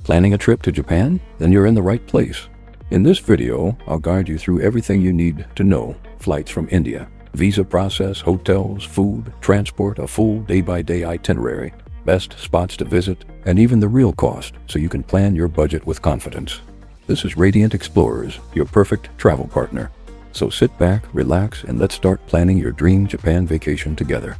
Planning a trip to Japan? Then you're in the right place. In this video, I'll guide you through everything you need to know. Flights from India, visa process, hotels, food, transport, a full day-by-day itinerary, best spots to visit, and even the real cost so you can plan your budget with confidence. This is Radiant Explorers, your perfect travel partner. So sit back, relax, and let's start planning your dream Japan vacation together.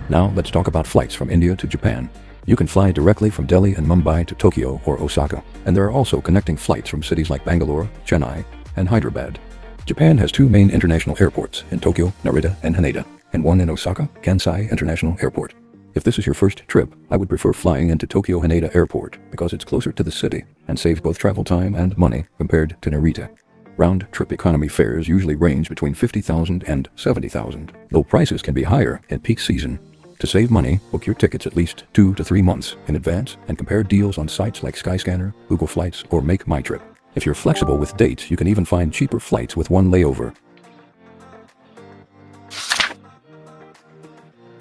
Now let's talk about flights from India to Japan. You can fly directly from Delhi and Mumbai to Tokyo or Osaka, and there are also connecting flights from cities like Bangalore, Chennai, and Hyderabad. Japan has two main international airports in Tokyo, Narita, and Haneda, and one in Osaka, Kansai International Airport. If this is your first trip, I would prefer flying into Tokyo Haneda Airport because it's closer to the city and saves both travel time and money compared to Narita. Round-trip economy fares usually range between 50,000 and 70,000, though prices can be higher in peak season. To save money, book your tickets at least 2 to 3 months in advance and compare deals on sites like Skyscanner, Google Flights, or Make My Trip. If you're flexible with dates, you can even find cheaper flights with one layover.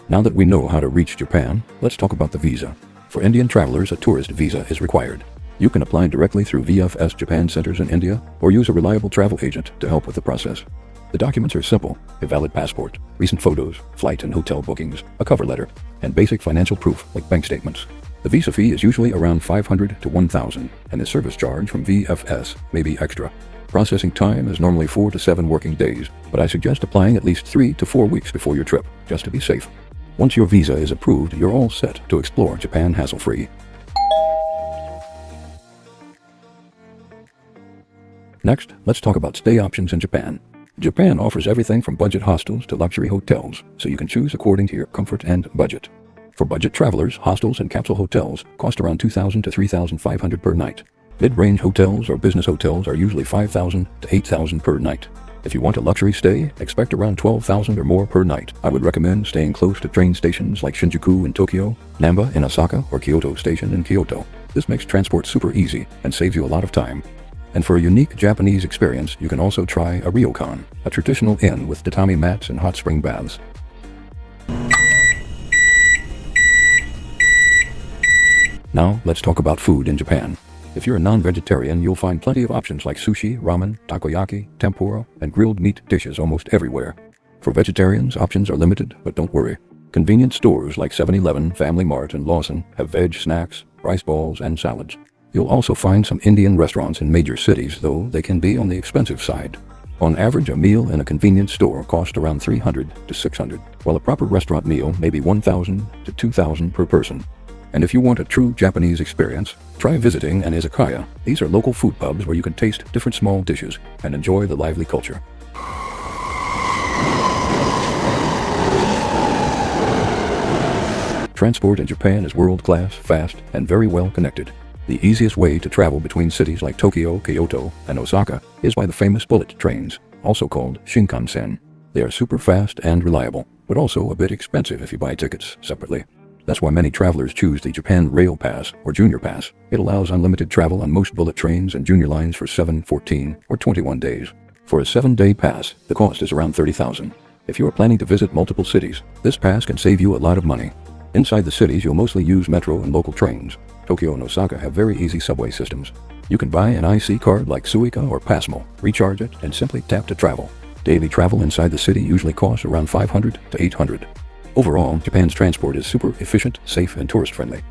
Now that we know how to reach Japan, let's talk about the visa. For Indian travelers, a tourist visa is required. You can apply directly through VFS Japan centers in India or use a reliable travel agent to help with the process. The documents are simple: a valid passport, recent photos, flight and hotel bookings, a cover letter, and basic financial proof like bank statements. The visa fee is usually around 500 to 1,000, and the service charge from VFS may be extra. Processing time is normally 4 to 7 working days, but I suggest applying at least 3 to 4 weeks before your trip, just to be safe. Once your visa is approved, you're all set to explore Japan hassle-free. Next, let's talk about stay options in Japan. Japan offers everything from budget hostels to luxury hotels, so you can choose according to your comfort and budget. For budget travelers, hostels and capsule hotels cost around 2,000 to 3,500 per night. Mid-range hotels or business hotels are usually 5,000 to 8,000 per night. If you want a luxury stay, expect around 12,000 or more per night. I would recommend staying close to train stations like Shinjuku in Tokyo, Namba in Osaka, or Kyoto Station in Kyoto. This makes transport super easy and saves you a lot of time. And for a unique Japanese experience, you can also try a ryokan, a traditional inn with tatami mats and hot spring baths. Now, let's talk about food in Japan. If you're a non-vegetarian, you'll find plenty of options like sushi, ramen, takoyaki, tempura, and grilled meat dishes almost everywhere. For vegetarians, options are limited, but don't worry. Convenience stores like 7-Eleven, Family Mart, and Lawson have veg snacks, rice balls, and salads. You'll also find some Indian restaurants in major cities, though they can be on the expensive side. On average, a meal in a convenience store costs around 300 to 600, while a proper restaurant meal may be 1,000 to 2,000 per person. And if you want a true Japanese experience, try visiting an izakaya. These are local food pubs where you can taste different small dishes and enjoy the lively culture. Transport in Japan is world-class, fast, and very well connected. The easiest way to travel between cities like Tokyo, Kyoto, and Osaka is by the famous bullet trains, also called Shinkansen. They are super fast and reliable, but also a bit expensive if you buy tickets separately. That's why many travelers choose the Japan Rail Pass or Junior Pass. It allows unlimited travel on most bullet trains and junior lines for 7, 14, or 21 days. For a 7-day pass, the cost is around 30,000. If you are planning to visit multiple cities, this pass can save you a lot of money. Inside the cities, you'll mostly use metro and local trains. Tokyo and Osaka have very easy subway systems. You can buy an IC card like Suica or Passmo, recharge it, and simply tap to travel. Daily travel inside the city usually costs around 500 to 800. Overall, Japan's transport is super efficient, safe, and tourist-friendly.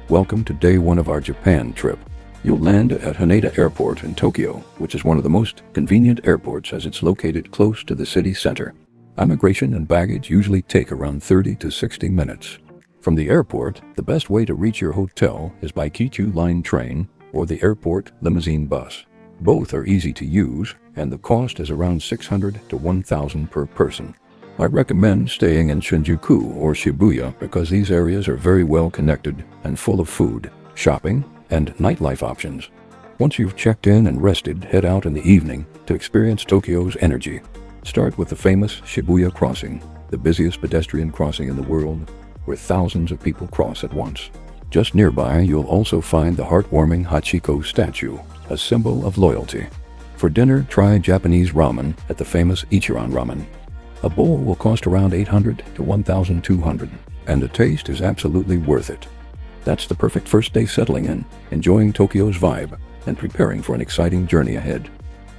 Welcome to day 1 of our Japan trip. You'll land at Haneda Airport in Tokyo, which is one of the most convenient airports as it's located close to the city center. Immigration and baggage usually take around 30 to 60 minutes. From the airport, the best way to reach your hotel is by Kichu Line train or the airport limousine bus. Both are easy to use, and the cost is around 600 to 1,000 per person. I recommend staying in Shinjuku or Shibuya because these areas are very well connected and full of food, shopping, and nightlife options. Once you've checked in and rested, head out in the evening to experience Tokyo's energy. Start with the famous Shibuya crossing, the busiest pedestrian crossing in the world, where thousands of people cross at once. Just nearby, you'll also find the heartwarming Hachiko statue, a symbol of loyalty. For dinner, try Japanese ramen at the famous Ichiran Ramen. A bowl will cost around 800 to 1,200, and the taste is absolutely worth it. That's the perfect first day settling in, enjoying Tokyo's vibe, and preparing for an exciting journey ahead.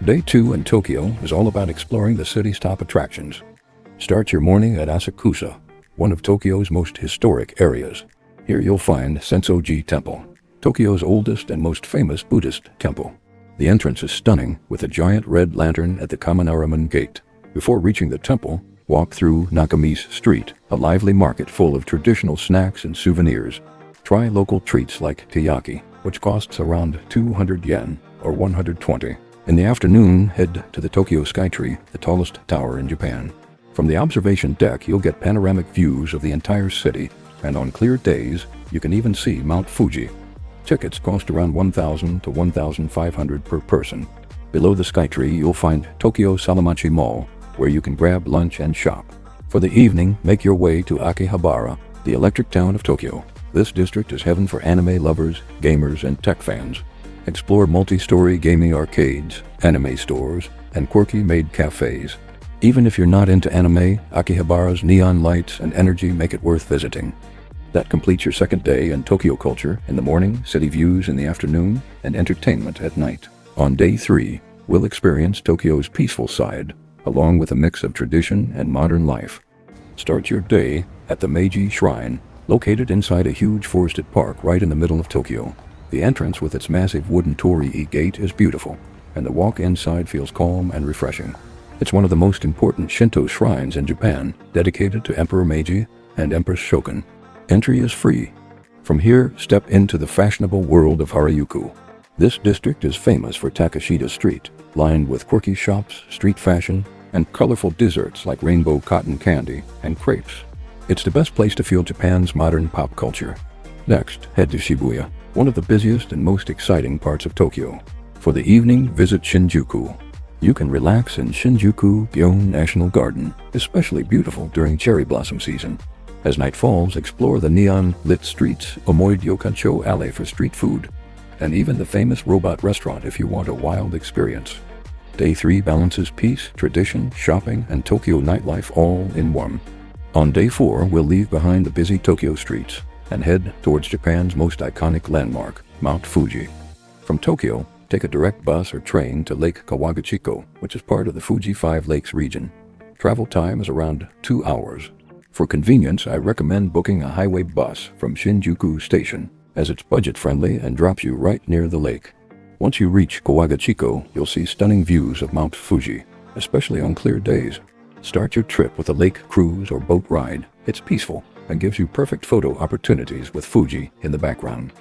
Day 2 in Tokyo is all about exploring the city's top attractions. Start your morning at Asakusa, one of Tokyo's most historic areas. Here you'll find Sensoji Temple, Tokyo's oldest and most famous Buddhist temple. The entrance is stunning, with a giant red lantern at the Kaminaraman Gate. Before reaching the temple, walk through Nakamise Street, a lively market full of traditional snacks and souvenirs. Try local treats like taiyaki, which costs around 200 yen or 120. In the afternoon, head to the Tokyo Skytree, the tallest tower in Japan. From the observation deck, you'll get panoramic views of the entire city, and on clear days, you can even see Mount Fuji. Tickets cost around 1,000 to 1,500 per person. Below the Skytree, you'll find Tokyo Salamachi Mall, where you can grab lunch and shop. For the evening, make your way to Akihabara, the electric town of Tokyo. This district is heaven for anime lovers, gamers, and tech fans. Explore multi-story gaming arcades, anime stores, and quirky maid cafes. Even if you're not into anime, Akihabara's neon lights and energy make it worth visiting. That completes your second day in Tokyo culture in the morning, city views in the afternoon, and entertainment at night. On day 3, we'll experience Tokyo's peaceful side, along with a mix of tradition and modern life. Start your day at the Meiji Shrine, located inside a huge forested park right in the middle of Tokyo. The entrance with its massive wooden torii gate is beautiful, and the walk inside feels calm and refreshing. It's one of the most important Shinto shrines in Japan, dedicated to Emperor Meiji and Empress Shogun. Entry is free. From here, step into the fashionable world of Harajuku. This district is famous for Takashita Street, lined with quirky shops, street fashion, and colorful desserts like rainbow cotton candy and crepes. It's the best place to feel Japan's modern pop culture. Next, head to Shibuya, one of the busiest and most exciting parts of Tokyo. For the evening, visit Shinjuku. You can relax in Shinjuku-gyon National Garden, especially beautiful during cherry blossom season. As night falls, explore the neon-lit streets, Omoid-yokancho Alley for street food, and even the famous robot restaurant if you want a wild experience. Day 3 balances peace, tradition, shopping, and Tokyo nightlife all in one. On day 4, we'll leave behind the busy Tokyo streets and head towards Japan's most iconic landmark, Mount Fuji. From Tokyo, take a direct bus or train to Lake Kawaguchiko, which is part of the Fuji 5 Lakes region. Travel time is around 2 hours. For convenience, I recommend booking a highway bus from Shinjuku Station, as it's budget-friendly and drops you right near the lake. Once you reach Kawaguchiko, you'll see stunning views of Mount Fuji, especially on clear days. Start your trip with a lake cruise or boat ride. It's peaceful and gives you perfect photo opportunities with Fuji in the background.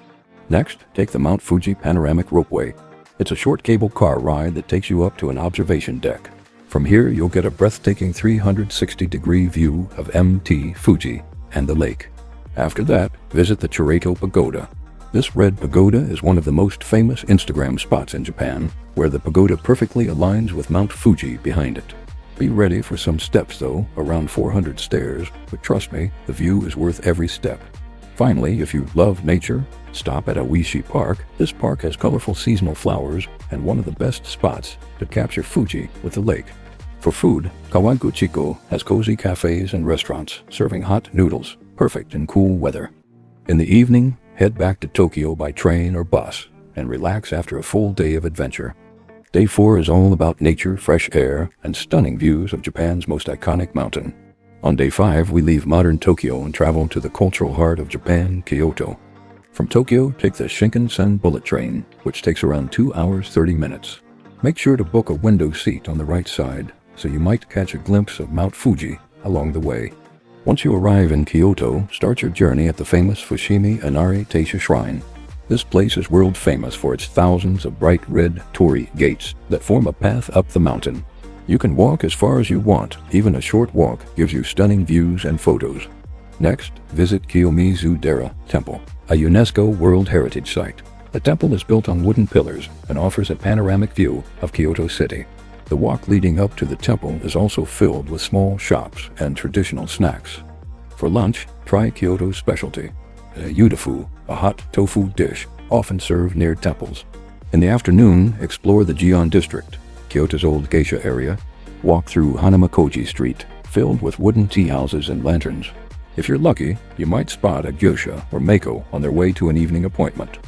Next, take the Mount Fuji Panoramic Ropeway. It's a short cable car ride that takes you up to an observation deck. From here, you'll get a breathtaking 360-degree view of Mt. Fuji and the lake. After that, visit the Chirato Pagoda. This red pagoda is one of the most famous Instagram spots in Japan, where the pagoda perfectly aligns with Mount Fuji behind it. Be ready for some steps though, around 400 stairs, but trust me, the view is worth every step. Finally, if you love nature, stop at Aoishi Park. This park has colorful seasonal flowers and one of the best spots to capture Fuji with the lake. For food, Kawaguchiko has cozy cafes and restaurants serving hot noodles, perfect in cool weather. In the evening, head back to Tokyo by train or bus and relax after a full day of adventure. Day 4 is all about nature, fresh air, and stunning views of Japan's most iconic mountain. On day 5, we leave modern Tokyo and travel to the cultural heart of Japan, Kyoto. From Tokyo, take the Shinkansen bullet train, which takes around 2 hours 30 minutes. Make sure to book a window seat on the right side, so you might catch a glimpse of Mount Fuji along the way. Once you arrive in Kyoto, start your journey at the famous Fushimi Inari Taisha Shrine. This place is world famous for its thousands of bright red torii gates that form a path up the mountain. You can walk as far as you want. Even a short walk gives you stunning views and photos. Next, visit Kiyomizu-dera Temple, a UNESCO World Heritage Site. The temple is built on wooden pillars and offers a panoramic view of Kyoto City. The walk leading up to the temple is also filled with small shops and traditional snacks. For lunch, try Kyoto's specialty, yudofu, a hot tofu dish often served near temples. In the afternoon, explore the Gion district, Kyoto's old geisha area. Walk through Hanamakoji Street, filled with wooden tea houses and lanterns. If you're lucky, you might spot a geisha or maiko on their way to an evening appointment.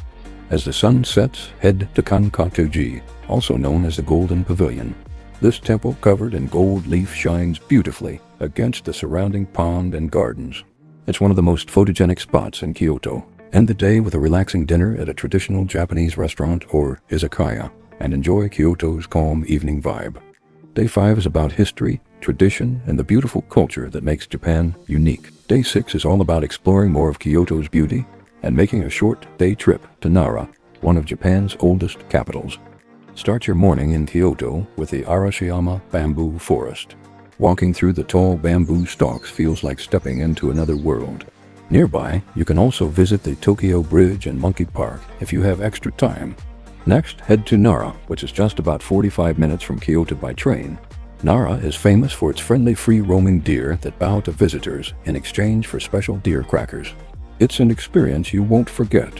As the sun sets, head to Kankatoji, also known as the Golden Pavilion. This temple covered in gold leaf shines beautifully against the surrounding pond and gardens. It's one of the most photogenic spots in Kyoto. End the day with a relaxing dinner at a traditional Japanese restaurant or izakaya, and enjoy Kyoto's calm evening vibe. Day 5 is about history, tradition, and the beautiful culture that makes Japan unique. Day 6 is all about exploring more of Kyoto's beauty and making a short day trip to Nara, one of Japan's oldest capitals. Start your morning in Kyoto with the Arashiyama bamboo forest. Walking through the tall bamboo stalks feels like stepping into another world. Nearby, you can also visit the Tokyo Bridge and Monkey Park if you have extra time. Next, head to Nara, which is just about 45 minutes from Kyoto by train. Nara is famous for its friendly free-roaming deer that bow to visitors in exchange for special deer crackers. It's an experience you won't forget.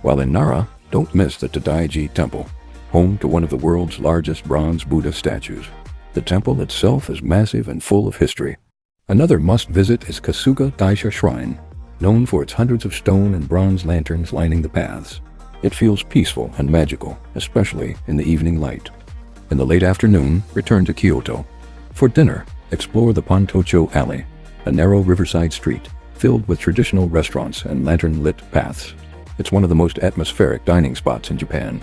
While in Nara, don't miss the Tadaiji Temple, home to one of the world's largest bronze Buddha statues. The temple itself is massive and full of history. Another must-visit is Kasuga Daisha Shrine, known for its hundreds of stone and bronze lanterns lining the paths. It feels peaceful and magical, especially in the evening light. In the late afternoon, return to Kyoto. For dinner, explore the Pontocho Alley, a narrow riverside street filled with traditional restaurants and lantern-lit paths. It's one of the most atmospheric dining spots in Japan.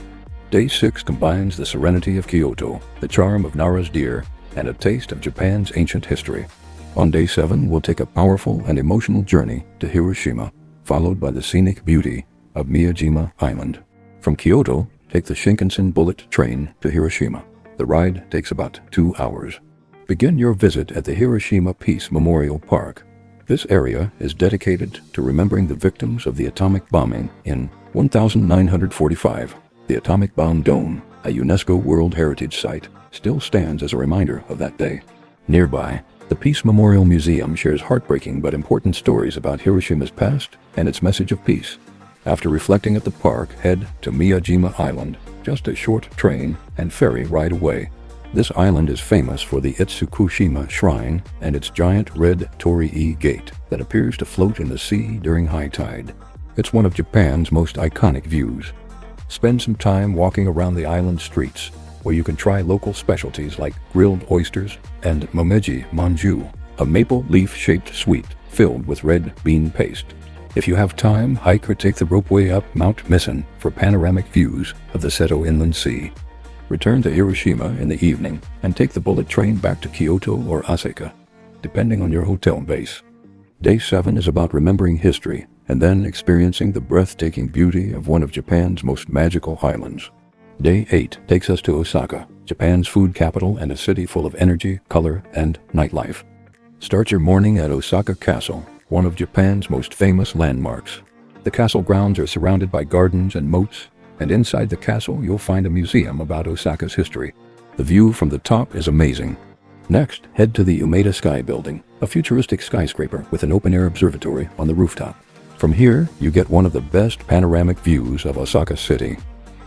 Day 6 combines the serenity of Kyoto, the charm of Nara's deer, and a taste of Japan's ancient history. On Day 7, we'll take a powerful and emotional journey to Hiroshima, followed by the scenic beauty of Miyajima Island. From Kyoto, take the Shinkansen bullet train to Hiroshima. The ride takes about 2 hours. Begin your visit at the Hiroshima Peace Memorial Park. This area is dedicated to remembering the victims of the atomic bombing in 1945. The Atomic Bomb Dome, a UNESCO World Heritage Site, still stands as a reminder of that day. Nearby, the Peace Memorial Museum shares heartbreaking but important stories about Hiroshima's past and its message of peace. After reflecting at the park, head to Miyajima Island, just a short train and ferry ride away. This island is famous for the Itsukushima Shrine and its giant red torii gate that appears to float in the sea during high tide. It's one of Japan's most iconic views. Spend some time walking around the island streets, where you can try local specialties like grilled oysters and momeji manju, a maple leaf-shaped sweet filled with red bean paste. If you have time, hike or take the ropeway up Mount Misen for panoramic views of the Seto Inland Sea. Return to Hiroshima in the evening and take the bullet train back to Kyoto or Osaka, depending on your hotel base. Day 7 is about remembering history and then experiencing the breathtaking beauty of one of Japan's most magical islands. Day 8 takes us to Osaka, Japan's food capital and a city full of energy, color, and nightlife. Start your morning at Osaka Castle, one of Japan's most famous landmarks. The castle grounds are surrounded by gardens and moats, and inside the castle you'll find a museum about Osaka's history. The view from the top is amazing. Next, head to the Umeda Sky Building, a futuristic skyscraper with an open-air observatory on the rooftop. From here, you get one of the best panoramic views of Osaka City.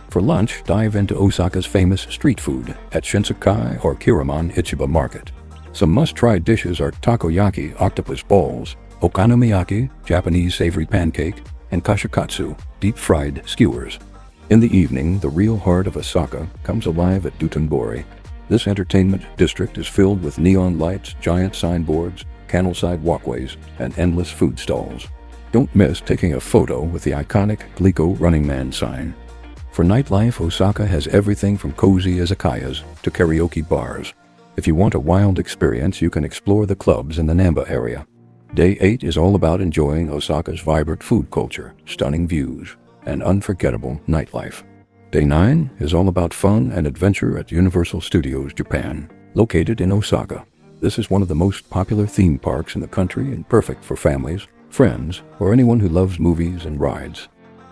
For lunch, dive into Osaka's famous street food at Shinsekai or Kiraman Ichiba Market. Some must-try dishes are takoyaki octopus balls, okonomiyaki Japanese savory pancake, and kashikatsu deep-fried skewers. In the evening, the real heart of Osaka comes alive at Dotonbori. This entertainment district is filled with neon lights, giant signboards, candleside walkways, and endless food stalls. Don't miss taking a photo with the iconic Glico Running Man sign. For nightlife, Osaka has everything from cozy izakayas to karaoke bars. If you want a wild experience, you can explore the clubs in the Namba area. Day 8 is all about enjoying Osaka's vibrant food culture, stunning views, and unforgettable nightlife. Day 9 is all about fun and adventure at Universal Studios Japan, located in Osaka. This is one of the most popular theme parks in the country and perfect for families, friends, or anyone who loves movies and rides.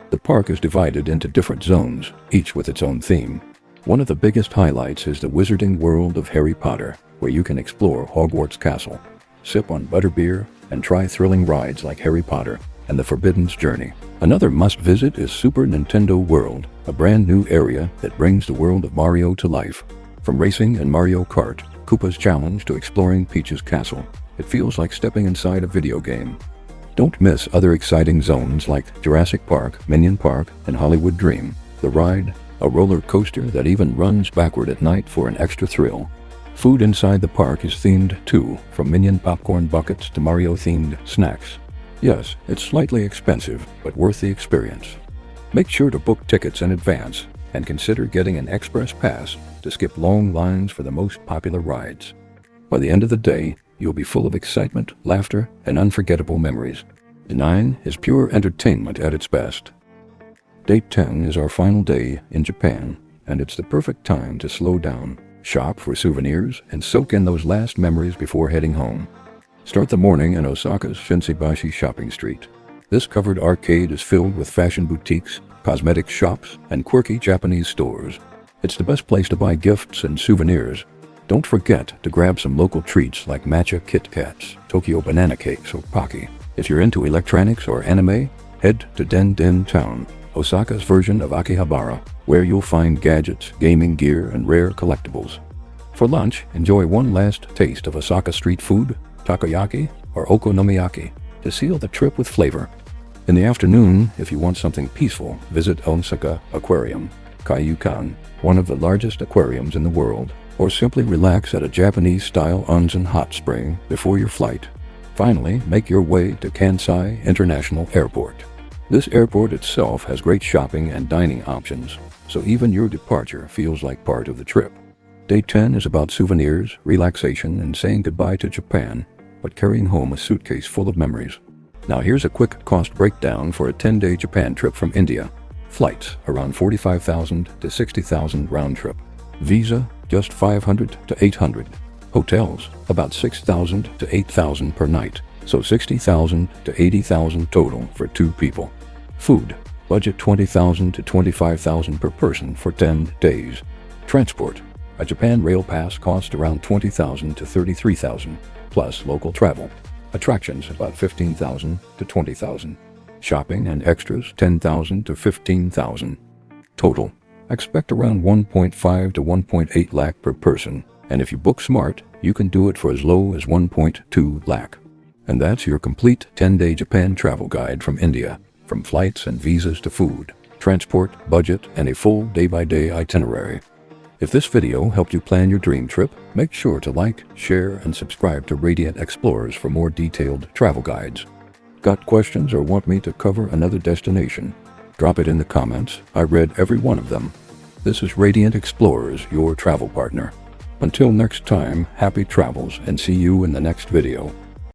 The park is divided into different zones, each with its own theme. One of the biggest highlights is the wizarding world of Harry Potter, where you can explore Hogwarts Castle, sip on butterbeer, and try thrilling rides like Harry Potter and the Forbidden Journey. Another must-visit is Super Nintendo World, a brand new area that brings the world of Mario to life. From racing and Mario Kart, Koopa's Challenge to exploring Peach's Castle, it feels like stepping inside a video game. Don't miss other exciting zones like Jurassic Park, Minion Park, and Hollywood Dream. The ride, a roller coaster that even runs backward at night for an extra thrill. Food inside the park is themed too, from Minion popcorn buckets to Mario-themed snacks. Yes, it's slightly expensive, but worth the experience. Make sure to book tickets in advance and consider getting an express pass to skip long lines for the most popular rides. By the end of the day, you'll be full of excitement, laughter, and unforgettable memories. Day 9 is pure entertainment at its best. Day 10 is our final day in Japan, and it's the perfect time to slow down, shop for souvenirs, and soak in those last memories before heading home. Start the morning in Osaka's Shinsaibashi shopping street. This covered arcade is filled with fashion boutiques, cosmetic shops, and quirky Japanese stores. It's the best place to buy gifts and souvenirs. Don't forget to grab some local treats like matcha Kit Kats, Tokyo banana cakes, or Pocky. If you're into electronics or anime, head to Den Town, Osaka's version of Akihabara, where you'll find gadgets, gaming gear, and rare collectibles. For lunch, enjoy one last taste of Osaka street food, takoyaki, or okonomiyaki, to seal the trip with flavor. In the afternoon, if you want something peaceful, visit Osaka Aquarium, Kaiyukan, one of the largest aquariums in the world, or simply relax at a Japanese-style onsen hot spring before your flight. Finally, make your way to Kansai International Airport. This airport itself has great shopping and dining options, so even your departure feels like part of the trip. Day 10 is about souvenirs, relaxation, and saying goodbye to Japan, but carrying home a suitcase full of memories. Now here's a quick cost breakdown for a 10-day Japan trip from India. Flights, around 45,000 to 60,000 round trip. Visa, just 500 to 800. Hotels, about 6,000 to 8,000 per night, so 60,000 to 80,000 total for 2 people. Food, budget 20,000 to 25,000 per person for 10 days. Transport, a Japan Rail Pass costs around 20,000 to 33,000, plus local travel. Attractions, about 15,000 to 20,000. Shopping and extras, 10,000 to 15,000. Total, expect around 1.5 to 1.8 lakh per person, and if you book smart, you can do it for as low as 1.2 lakh. And that's your complete 10-day Japan travel guide from India, from flights and visas to food, transport, budget, and a full day-by-day itinerary. If this video helped you plan your dream trip, make sure to like, share, and subscribe to Radiant Explorers for more detailed travel guides. Got questions or want me to cover another destination? Drop it in the comments. I read every one of them. This is Radiant Explorers, your travel partner. Until next time, happy travels and see you in the next video.